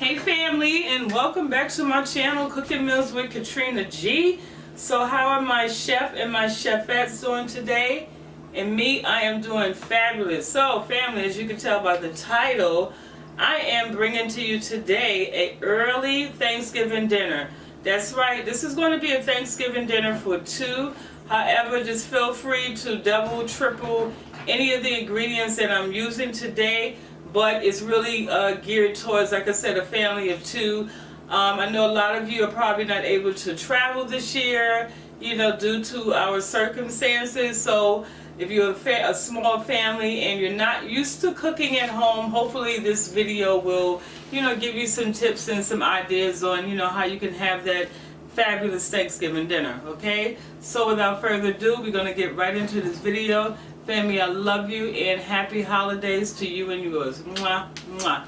Hey family, and welcome back to my channel, Cooking Meals with Katrina G. So how are my chef and my cheferettes doing today? And me, I am doing fabulous. So family, as you can tell by the title, I am bringing to you today an early Thanksgiving dinner. That's right, this is going to be a Thanksgiving dinner for two. However, just feel free to double, triple any of the ingredients that I'm using today. But it's really geared towards, like I said, a family of two. I know a lot of you are probably not able to travel this year, you know, due to our circumstances. So if you're a small family and you're not used to cooking at home, hopefully this video will, you know, give you some tips and some ideas on, you know, how you can have that fabulous Thanksgiving dinner, okay? So without further ado, we're going to get right into this video. Family, I love you and happy holidays to you and yours. Mwah, mwah.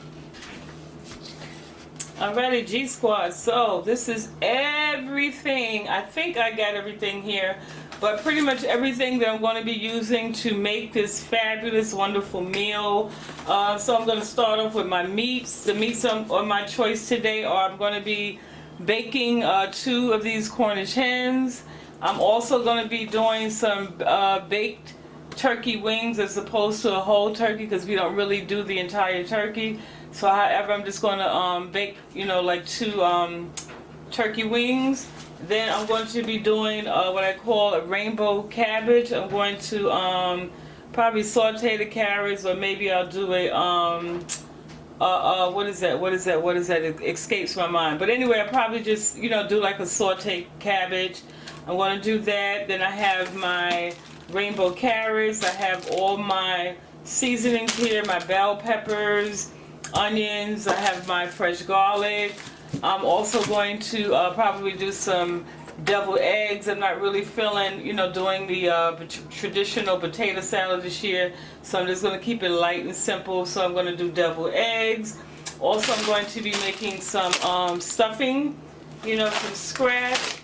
Alrighty, G Squad. So this is everything. I think I got everything here, but pretty much everything that I'm going to be using to make this fabulous, wonderful meal. So I'm going to start off with my meats. The meats on my choice today are, I'm going to be baking 2 of these Cornish hens. I'm also going to be doing some baked turkey wings as opposed to a whole turkey, because we don't really do the entire turkey. So however, I'm just going to bake, you know, like 2 turkey wings. Then I'm going to be doing what I call a rainbow cabbage. I'm going to probably saute the carrots, or maybe I'll do a what is that? It escapes my mind. But anyway, I'll probably just, you know, do like a sauteed cabbage. I'm going to do that. Then I have my rainbow carrots. I have all my seasonings here, my bell peppers, onions. I have my fresh garlic. I'm also going to probably do some deviled eggs. I'm not really feeling, you know, doing the traditional potato salad this year, so I'm just going to keep it light and simple. So I'm going to do deviled eggs. Also, I'm going to be making some stuffing, you know, from scratch.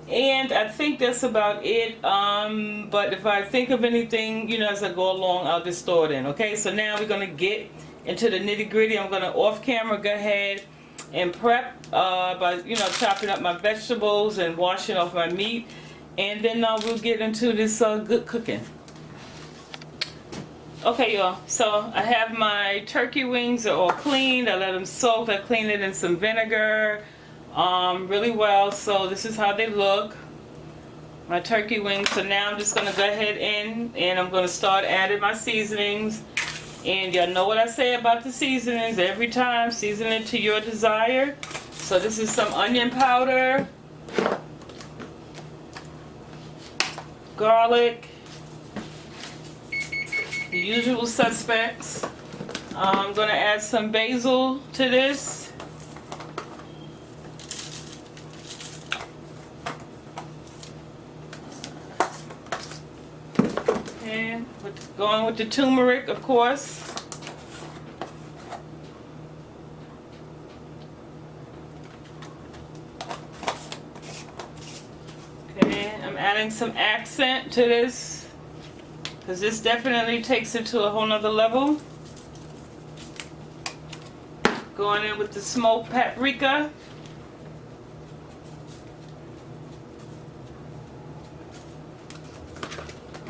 And I think that's about it. But if I think of anything, you know, as I go along, I'll just throw it in. Okay, so now we're going to get into the nitty gritty. I'm going to off camera go ahead and prep by, you know, chopping up my vegetables and washing off my meat. And then we'll get into this good cooking. Okay, y'all. So I have my turkey wings. They're all cleaned. I let them soak. I cleaned it in some vinegar really well. So this is how they look, my turkey wings. So now I'm just going to go ahead and I'm going to start adding my seasonings. And y'all know what I say about the seasonings every time: season it to your desire. So this is some onion powder, garlic, the usual suspects. I'm going to add some basil to this. And going with the turmeric, of course. Okay, I'm adding some accent to this, because this definitely takes it to a whole nother level. Going in with the smoked paprika.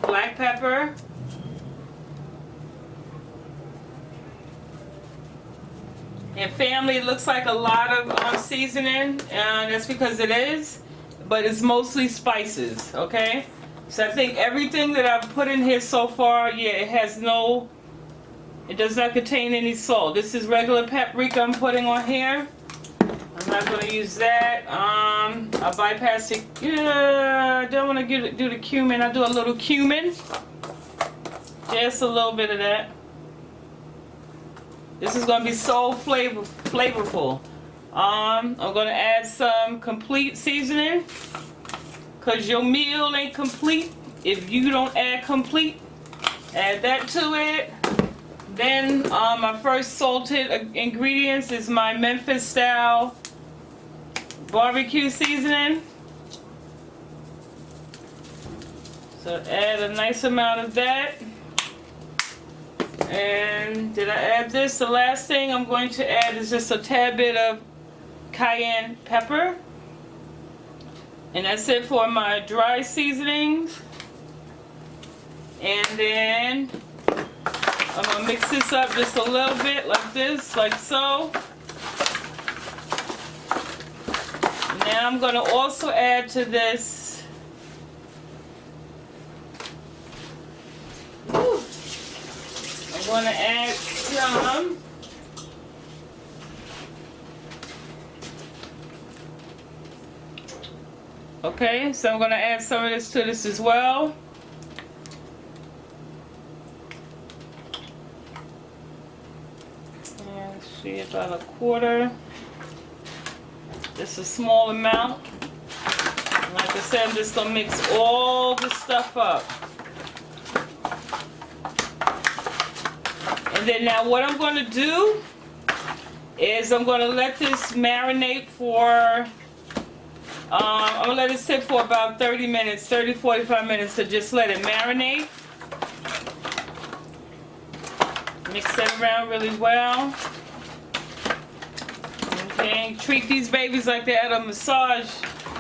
Black pepper. And family, it looks like a lot of seasoning, and that's because it is, but it's mostly spices, okay? So I think everything that I've put in here so far, yeah, it does not contain any salt. This is regular paprika I'm putting on here. I'm not going to use that. I'll bypass it. Yeah, I don't want to do the cumin. I'll do a little cumin. Just a little bit of that. This is going to be so flavorful. I'm going to add some complete seasoning, because your meal ain't complete if you don't add complete. Add that to it. Then my first salted ingredients is my Memphis style barbecue seasoning. So add a nice amount of that. And did I add this? The last thing I'm going to add is just a tad bit of cayenne pepper. And that's it for my dry seasonings. And then I'm going to mix this up just a little bit like this, like so. Now I'm going to also add to this I'm going to add some okay, so I'm going to add some of this to this as well. And let's see, about a quarter. Just a small amount. And like I said, I'm just going to mix all this stuff up. And then now what I'm going to do is I'm going to let this marinate for, I'm going to let it sit for about 30 minutes, 45 minutes to just let it marinate. Mix that around really well. Okay, treat these babies like they're at a massage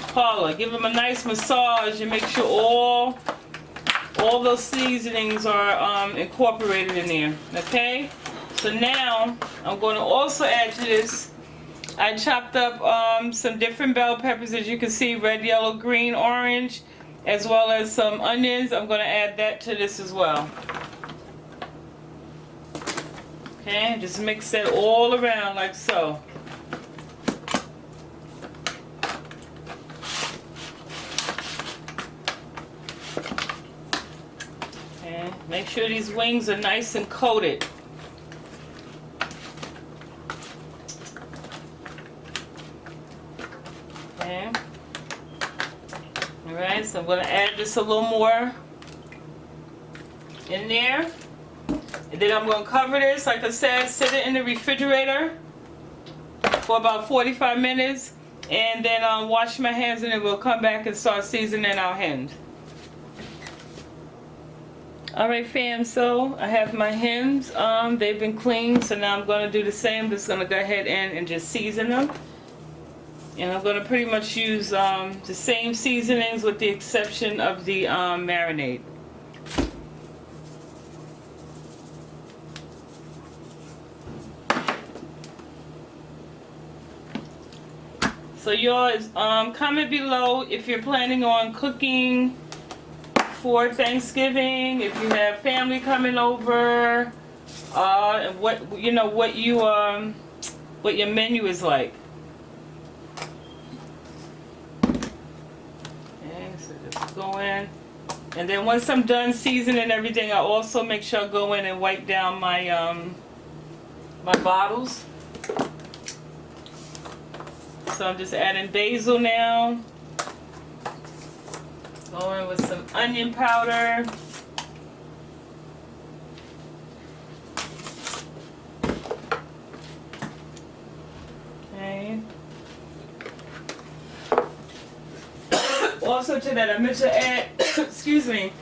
parlor. Give them a nice massage and make sure all those seasonings are incorporated in there. Okay, so now I'm going to also add to this. I chopped up some different bell peppers, as you can see, red, yellow, green, orange, as well as some onions. I'm going to add that to this as well. Okay, just mix it all around like so. Okay, make sure these wings are nice and coated. Okay. Alright, so I'm going to add just a little more in there. And then I'm going to cover this, like I said, sit it in the refrigerator for about 45 minutes. And then wash my hands and then we'll come back and start seasoning our hens. Alright fam, so I have my hens. They've been cleaned, so now I'm going to do the same. Just going to go ahead and just season them. And I'm going to pretty much use the same seasonings with the exception of the marinade. So yours, comment below if you're planning on cooking for Thanksgiving, if you have family coming over, and what your menu is like. Okay, so just go in, and then once I'm done seasoning everything, I also make sure I go in and wipe down my my bottles. So I'm just adding basil now. Going with some onion powder. Okay. Also to that I meant to add, excuse me,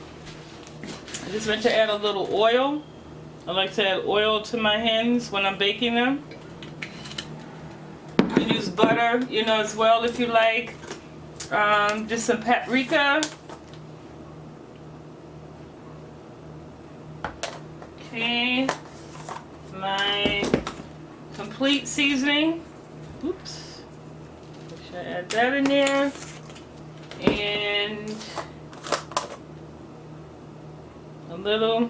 I just meant to add a little oil. I like to add oil to my hens when I'm baking them. You can use butter, as well if you like. Just some paprika. Okay, my complete seasoning. Oops. Make sure I add that in there. And a little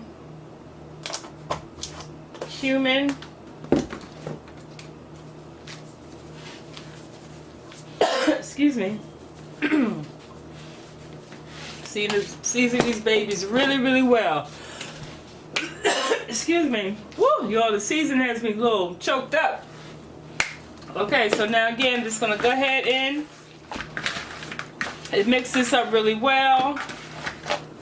cumin. Excuse me. Season these babies really, really well. Excuse me. Woo, y'all, the season has me a little choked up. Okay, so now again, just gonna go ahead and mix this up really well.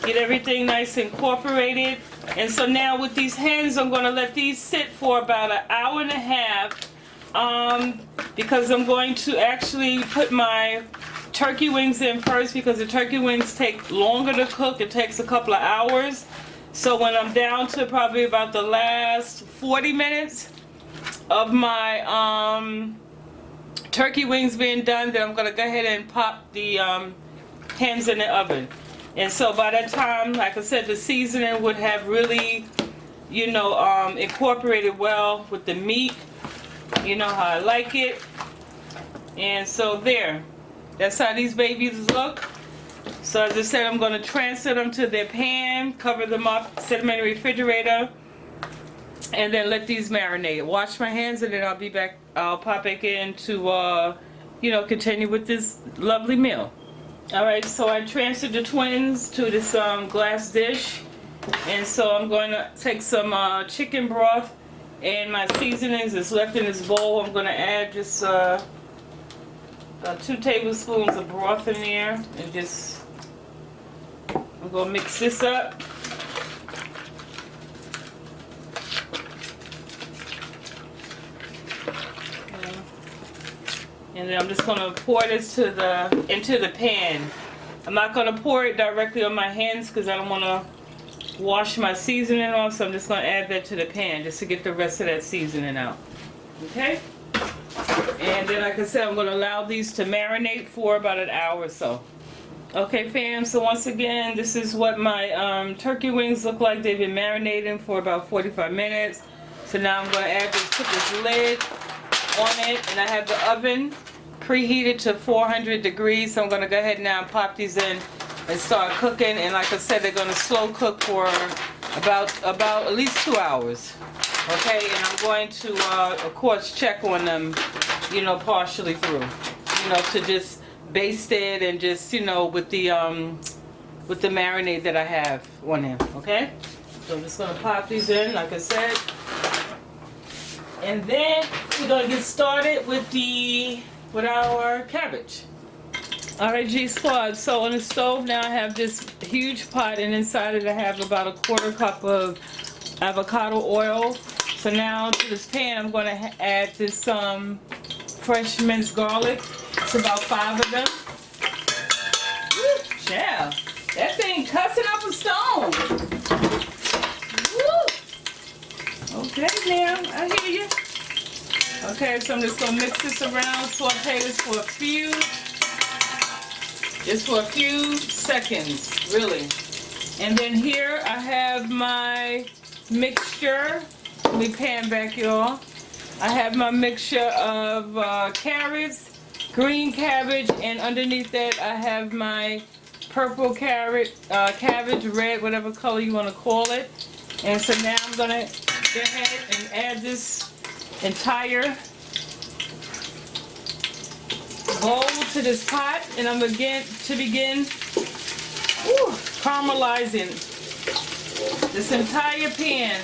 Get everything nice and incorporated. And so now with these hens, I'm gonna let these sit for about an hour and a half. Because I'm going to actually put my turkey wings in first, because the turkey wings take longer to cook. It takes a couple of hours. So when I'm down to probably about the last 40 minutes of my turkey wings being done, then I'm gonna go ahead and pop the hens in the oven. And so by that time, like I said, the seasoning would have really, you know, incorporated well with the meat. You know how I like it. And so there, that's how these babies look. So as I said, I'm going to transfer them to their pan, cover them up, set them in the refrigerator, and then let these marinate. Wash my hands, and then I'll be back. I'll pop back in to, you know, continue with this lovely meal. All right, so I transferred the twins to this glass dish, and so I'm going to take some chicken broth and my seasonings that's left in this bowl. I'm going to add just about 2 tablespoons of broth in there, and just I'm going to mix this up. And then I'm just going to pour this into the pan. I'm not going to pour it directly on my hands because I don't want to wash my seasoning off, so I'm just going to add that to the pan just to get the rest of that seasoning out. Okay? And then, like I said, I'm going to allow these to marinate for about an hour or so. Okay, fam, so once again, this is what my turkey wings look like. They've been marinating for about 45 minutes. So now I'm going to put this lid on it, and I have the oven preheated to 400 degrees. So I'm going to go ahead now and pop these in and start cooking. And like I said, they're going to slow cook for about at least 2 hours. Okay, and I'm going to, of course, check on them, you know, partially through, you know, to just baste it and just, you know, with the marinade that I have on them. Okay, so I'm just going to pop these in, like I said. And then we're going to get started with our cabbage. Alright, G Squad, so on the stove now I have this huge pot, and inside it I have about 1/4 cup of avocado oil. So now to this pan I'm going to add this fresh minced garlic. It's about 5 of them. Woo, yeah, that thing cussing up a stone. Woo. Okay, now I hear you. Okay, so I'm just going to mix this around, saute this for a few seconds, really. And then here I have my mixture. Let me pan back, y'all. I have my mixture of carrots, green cabbage, and underneath that I have my purple cabbage, red, whatever color you want to call it. And so now I'm going to go ahead and add this entire bowl to this pot, and I'm going to begin caramelizing this entire pan.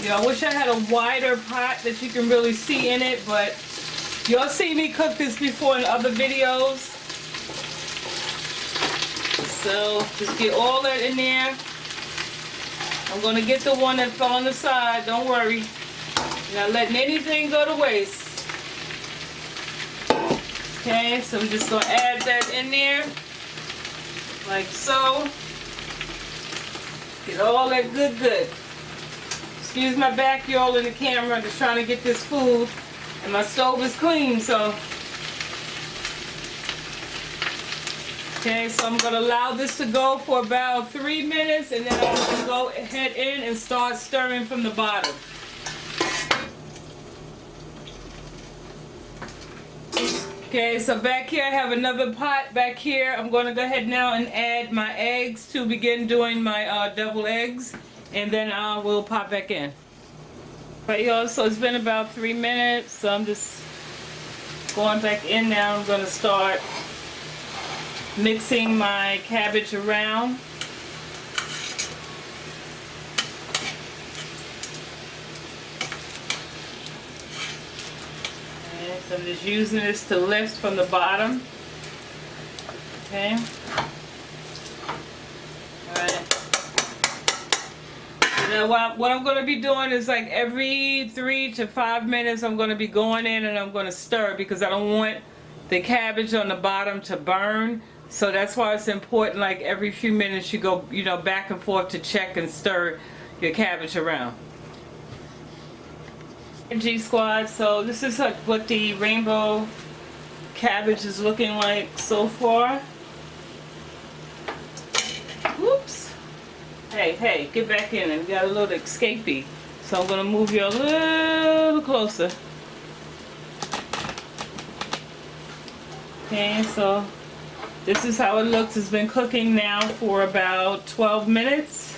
You know, I wish I had a wider pot that you can really see in it, but y'all see me cook this before in other videos. So just get all that in there. I'm going to get the one that fell on the side, don't worry. Not letting anything go to waste. Okay, so I'm just going to add that in there, like so. Get all that good. Excuse my back, y'all, in the camera. I'm just trying to get this food, and my stove is clean, so. Okay, so I'm going to allow this to go for about 3 minutes, and then I'm going to go ahead in and start stirring from the bottom. Okay, so back here I have another pot back here. I'm going to go ahead now and add my eggs to begin doing my deviled eggs, and then I will pop back in. Right, y'all, so it's been about 3 minutes, so I'm just going back in now. I'm going to start mixing my cabbage around. Okay, so I'm just using this to lift from the bottom. Okay. Alright. Now what I'm going to be doing is, like, every 3 to 5 minutes I'm going to be going in and I'm going to stir, because I don't want the cabbage on the bottom to burn. So that's why it's important, like every few minutes you go, back and forth to check and stir your cabbage around. G Squad, so this is what the rainbow cabbage is looking like so far. Whoops. Hey, get back in it. We got a little escapee. So I'm going to move you a little closer. Okay, so this is how it looks. It's been cooking now for about 12 minutes.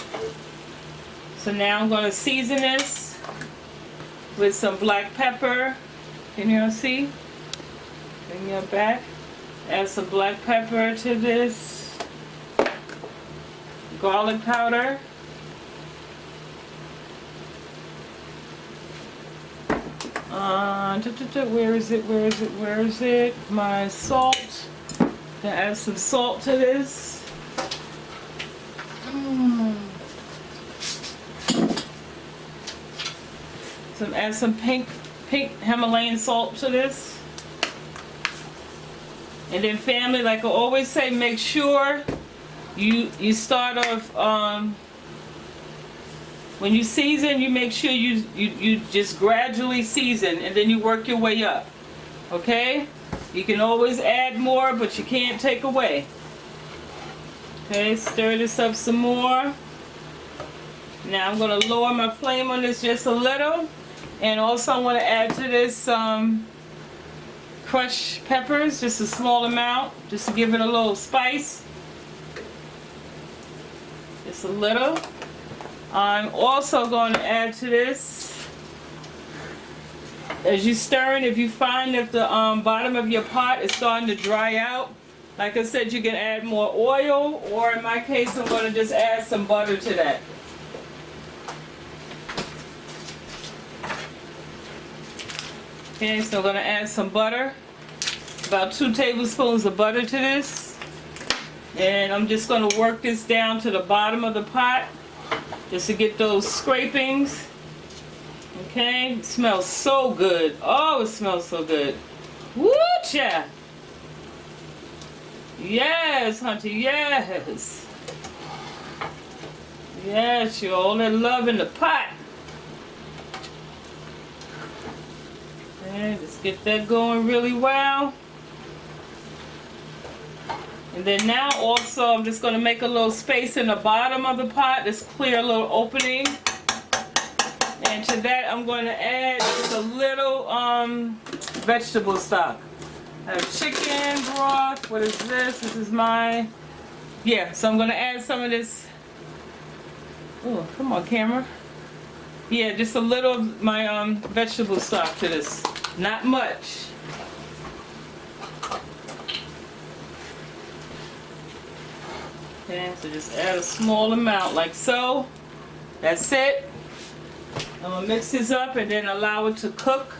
So now I'm going to season this with some black pepper. Can you all see? Bring your back. Add some black pepper to this. Garlic powder. Where is it? My salt. Gonna add some salt to this. Add some pink Himalayan salt to this. And then family, like I always say, make sure you start off, when you season, you make sure you just gradually season and then you work your way up. Okay? You can always add more, but you can't take away. Okay, stir this up some more. Now I'm going to lower my flame on this just a little. And also I want to add to this crushed peppers, just a small amount, just to give it a little spice. Just a little. I'm also going to add to this, as you stirring, if you find that the bottom of your pot is starting to dry out, like I said, you can add more oil, or in my case, I'm going to just add some butter to that. Okay, so I'm going to add some butter, about 2 tablespoons of butter to this, and I'm just going to work this down to the bottom of the pot, just to get those scrapings. Okay, it smells so good. Oh, it smells so good. Woo-cha! Yes, Hunty, yes. Yes, you're all that love in the pot. Okay, let's get that going really well. And then now also I'm just going to make a little space in the bottom of the pot. Just clear a little opening. And to that I'm going to add just a little vegetable stock. I have chicken broth. What is this? This is my... Yeah, so I'm going to add some of this... Oh, come on camera. Yeah, just a little of my vegetable stock to this. Not much. Okay, so just add a small amount like so. That's it. I'm going to mix this up and then allow it to cook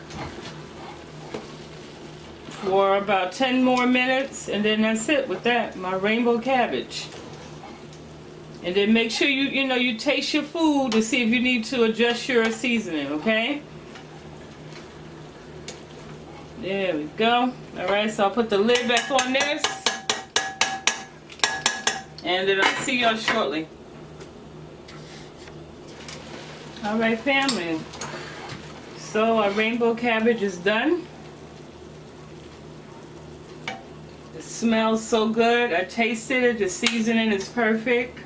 for about 10 more minutes, and then that's it with that, my rainbow cabbage. And then make sure you taste your food to see if you need to adjust your seasoning, okay? There we go. Alright, so I'll put the lid back on this. And then I'll see y'all shortly. Alright, family. So our rainbow cabbage is done. It smells so good. I tasted it. The seasoning is perfect.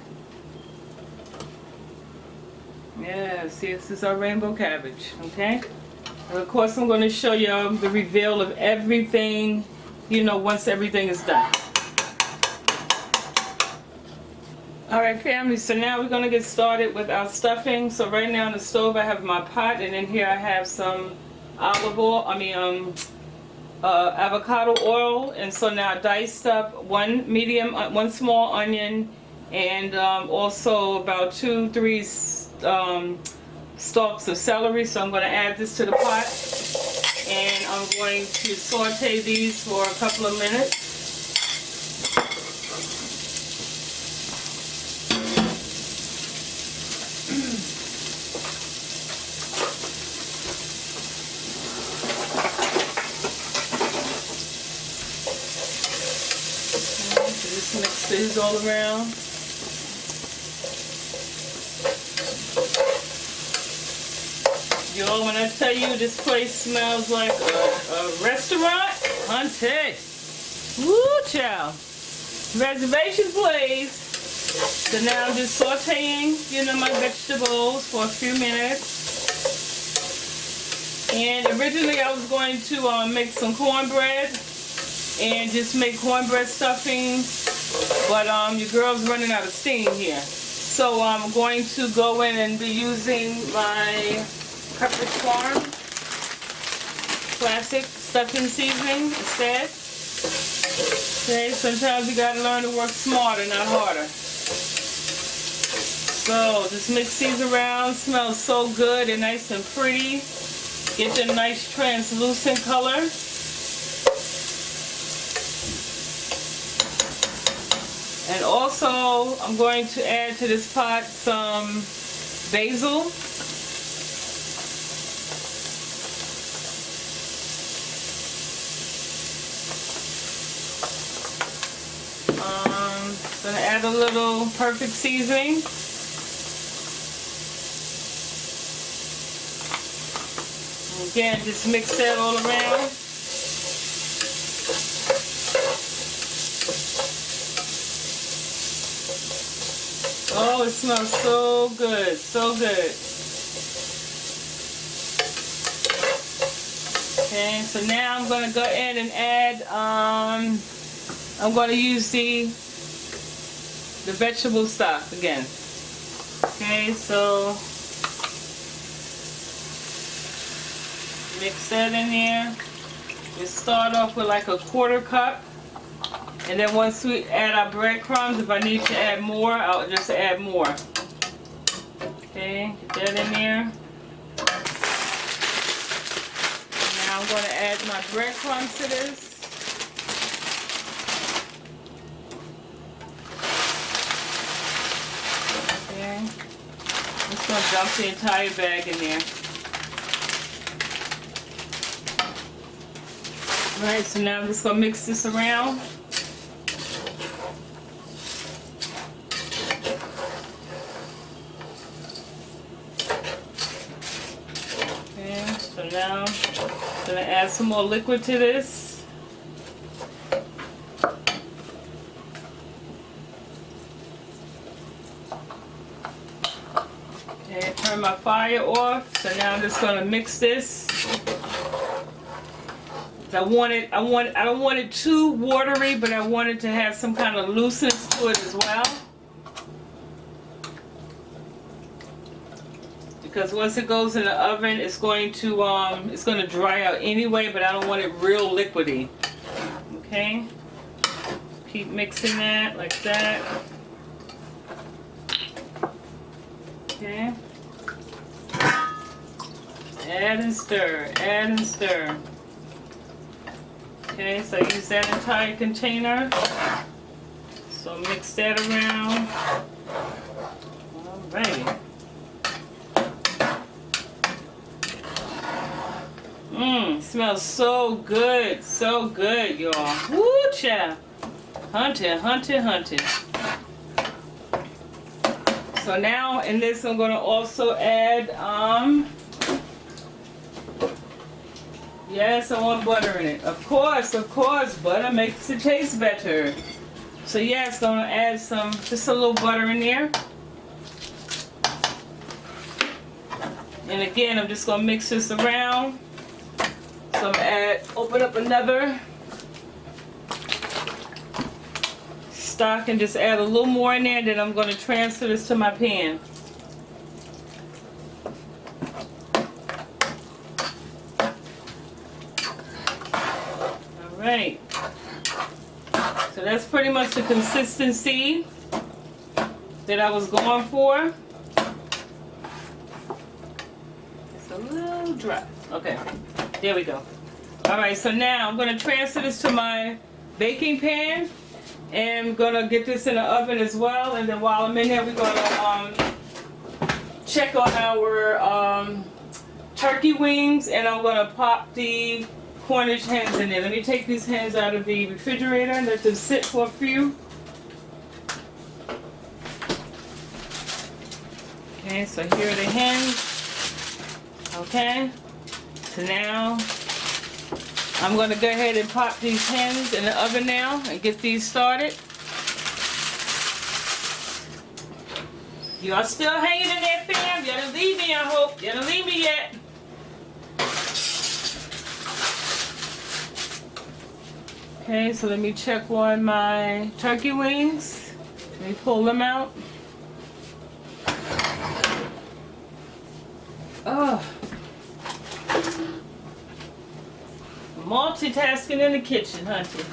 Yeah, see, this is our rainbow cabbage, okay? And of course, I'm going to show you the reveal of everything, once everything is done. Alright, family, so now we're going to get started with our stuffing. So right now on the stove I have my pot, and in here I have some avocado oil. And so now I diced up one small onion, and also about 2-3 stalks of celery. So I'm going to add this to the pot, and I'm going to saute these for a couple of minutes. mixes all around. Yo, when I tell you this place smells like a restaurant, hunty. Woo, child. Reservation place. So now I'm just sauteing, you know, my vegetables for a few minutes. And originally I was going to make some cornbread and just make cornbread stuffing, but your girl's running out of steam here. So I'm going to go in and be using my Pepperidge Farm classic stuffing seasoning instead. Okay, sometimes you gotta learn to work smarter, not harder. So just mix these around. Smells so good and nice and pretty. Get the nice translucent color. And also, I'm going to add to this pot some basil. Gonna add a little perfect seasoning. Again, just mix that all around. Oh, it smells so good, so good. Okay, so now I'm going to go ahead and add, I'm going to use the vegetable stock again. Okay, so mix that in there. We start off with like a 1/4 cup. And then once we add our breadcrumbs, if I need to add more, I'll just add more. Okay, get that in there. Now I'm going to add my breadcrumbs to this. Okay, I'm just going to dump the entire bag in there. Alright, so now I'm just going to mix this around. So now I'm going to add some more liquid to this. Okay, turn my fire off. So now I'm just going to mix this. I don't want it too watery, but I want it to have some kind of looseness to it as well. Because once it goes in the oven, it's going to dry out anyway, but I don't want it real liquidy. Okay? Keep mixing that like that. Okay? Add and stir, add and stir. Okay, so I use that entire container. So mix that around. Alright. Smells so good, y'all. Woo, child. Hunting, hunting, hunting. So now in this I'm gonna also add, yes, I want butter in it. Of course, butter makes it taste better. So yes, I'm gonna add just a little butter in there. And again, I'm just gonna mix this around. So I'm gonna open up another stock and just add a little more in there. Then I'm gonna transfer this to my pan. Alright. So that's pretty much the consistency that I was going for. It's a little dry. Okay. There we go. Alright, so now I'm going to transfer this to my baking pan. And I'm going to get this in the oven as well. And then while I'm in here, we're going to check on our turkey wings. And I'm going to pop the Cornish hens in there. Let me take these hens out of the refrigerator and let them sit for a few. Okay, so here are the hens. Okay, so now I'm going to go ahead and pop these hens in the oven now and get these started. Y'all still hanging in there, fam? Y'all didn't leave me, I hope. Y'all didn't leave me yet. Okay, so let me check on my turkey wings. Let me pull them out. Oh. Multitasking in the kitchen, hunty.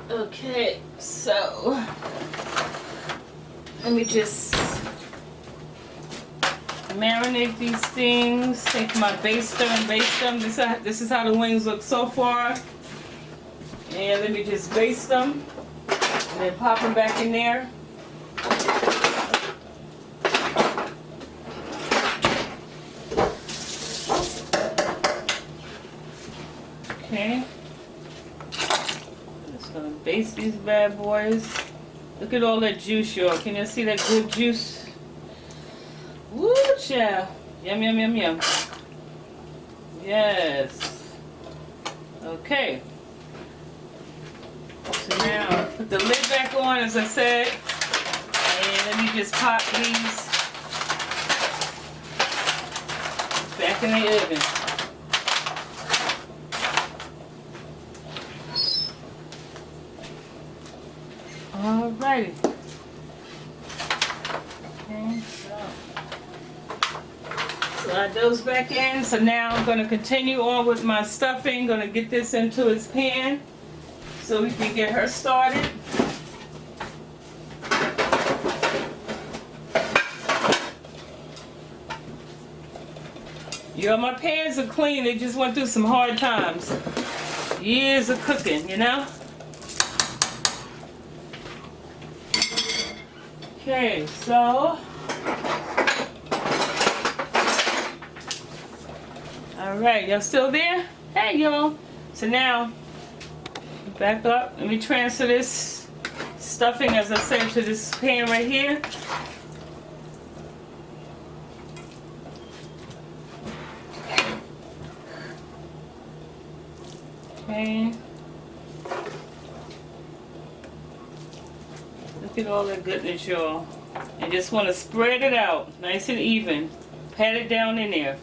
Okay, so let me just marinate these things. Take my baster and baste them. This is how the wings look so far. And let me just baste them and then pop them back in there. Okay. Just gonna baste these bad boys. Look at all that juice, y'all. Can you see that good juice? Woo, child. Yum, yum, yum, yum. Yes. Okay. So now, put the lid back on, as I said. And let me just pop these back in the oven. Alrighty. Okay, so slide those back in. So now I'm going to continue on with my stuffing. Going to get this into its pan so we can get her started. Yo, my pans are clean. They just went through some hard times. Years of cooking, you know? Okay, so alright, y'all still there? Hey y'all. So now back up. Let me transfer this stuffing, as I said, to this pan right here. Okay. Look at all that goodness, y'all. And just want to spread it out nice and even. Pat it down in there.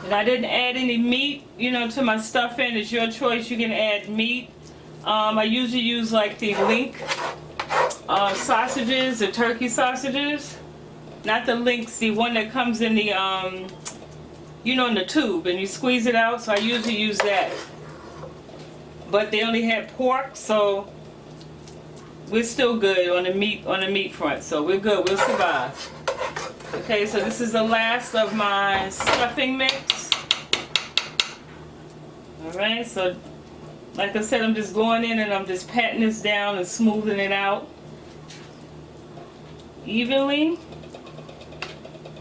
And I didn't add any meat, you know, to my stuffing. It's your choice. You can add meat. I usually use like the link sausages, the turkey sausages. Not the links, the one that comes in the you know, in the tube, and you squeeze it out. So I usually use that, but they only had pork, so we're still good on the meat front. So we're good. We'll survive. Okay, so this is the last of my stuffing mix. All right, so like I said, I'm just going in and I'm just patting this down and smoothing it out evenly.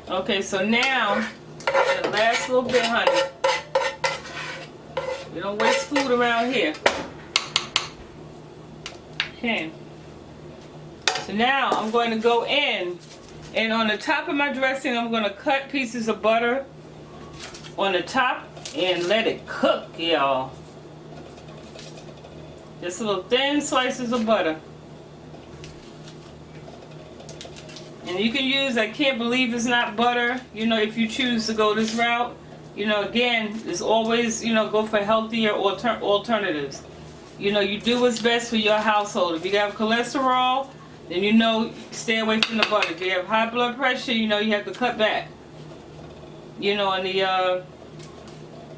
Okay, so now the last little bit, honey. We don't waste food around here. Okay. So now I'm going to go in, and on the top of my dressing, I'm going to cut pieces of butter on the top and let it cook, y'all. Just little thin slices of butter. And you can use, I can't believe it's not butter, you know, if you choose to go this route. You know, again, it's always, you know, go for healthier alternatives. You know, you do what's best for your household. If you have cholesterol, then you know, stay away from the butter. If you have high blood pressure, you know, you have to cut back, you know, on the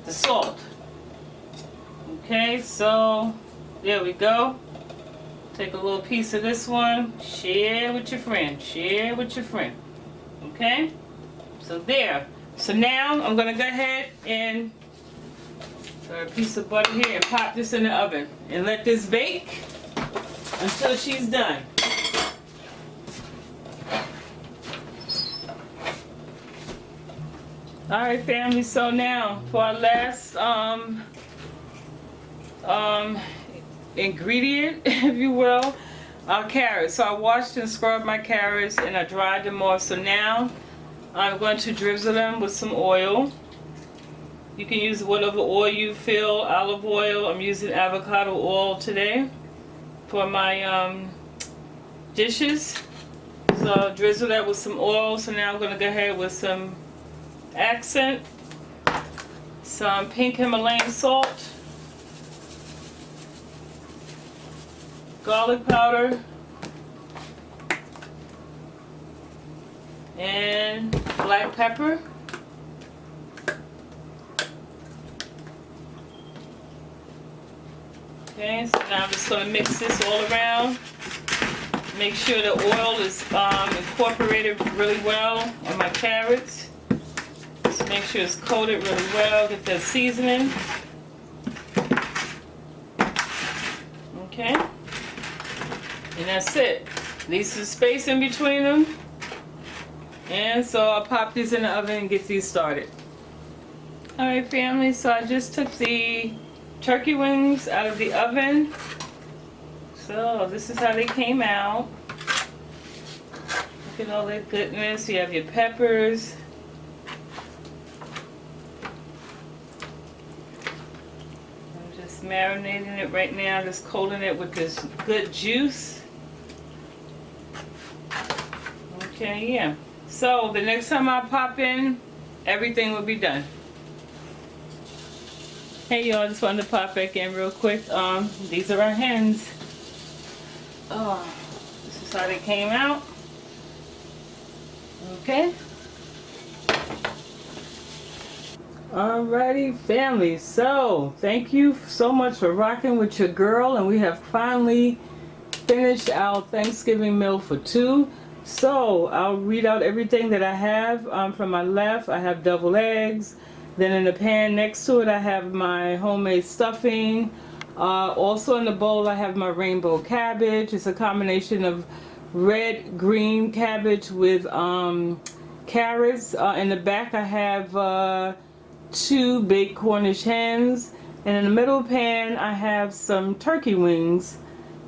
salt. Okay, so there we go. Take a little piece of this one, share with your friend, share with your friend. Okay? So there. So now I'm going to go ahead and throw a piece of butter here and pop this in the oven and let this bake until she's done. Alright family, so now for our last ingredient, if you will, carrots. So I washed and scrubbed my carrots and I dried them off. So now I'm going to drizzle them with some oil. You can use whatever oil you feel, olive oil. I'm using avocado oil today for my dishes. So I'll drizzle that with some oil. So now I'm going to go ahead with some accent, some pink Himalayan salt, garlic powder, and black pepper. Okay, so now I'm just going to mix this all around. Make sure the oil is incorporated really well on my carrots. Just make sure it's coated really well. Get that seasoning. Okay. And that's it. Leave some space in between them. And so I'll pop these in the oven and get these started. Alright family, so I just took the turkey wings out of the oven. So this is how they came out. Look at all that goodness. You have your peppers. I'm just marinating it right now, just coating it with this good juice. Okay, yeah. So the next time I pop in, everything will be done. Hey y'all, just wanted to pop back in real quick. These are our hens. Oh, this is how they came out. Okay. Alrighty, family. So, thank you so much for rocking with your girl, and we have finally finished our Thanksgiving meal for two. So, I'll read out everything that I have. From my left, I have deviled eggs. Then in the pan next to it, I have my homemade stuffing. Also in the bowl, I have my rainbow cabbage. It's a combination of red, green cabbage with carrots. In the back, I have 2 baked Cornish hens. And in the middle pan, I have some turkey wings.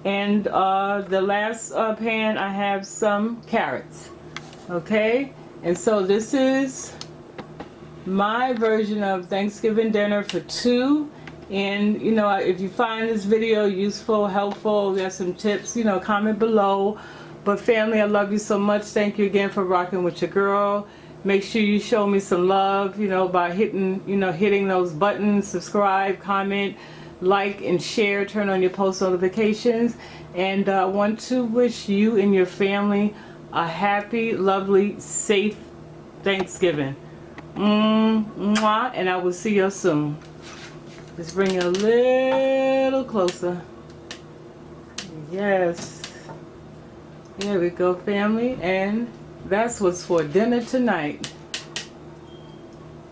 And the last pan, I have some carrots. Okay? And so this is my version of Thanksgiving dinner for two. And you know, if you find this video useful, helpful, there's some tips, you know, comment below. But family, I love you so much. Thank you again for rocking with your girl. Make sure you show me some love, you know, by hitting those buttons, subscribe, comment, like, and share. Turn on your post notifications. And I want to wish you and your family a happy, lovely, safe Thanksgiving. Mwah, and I will see you soon. Let's bring it a little closer. Yes. There we go, family. And that's what's for dinner tonight.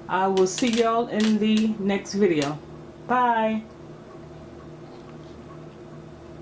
I will see y'all in the next video. Bye.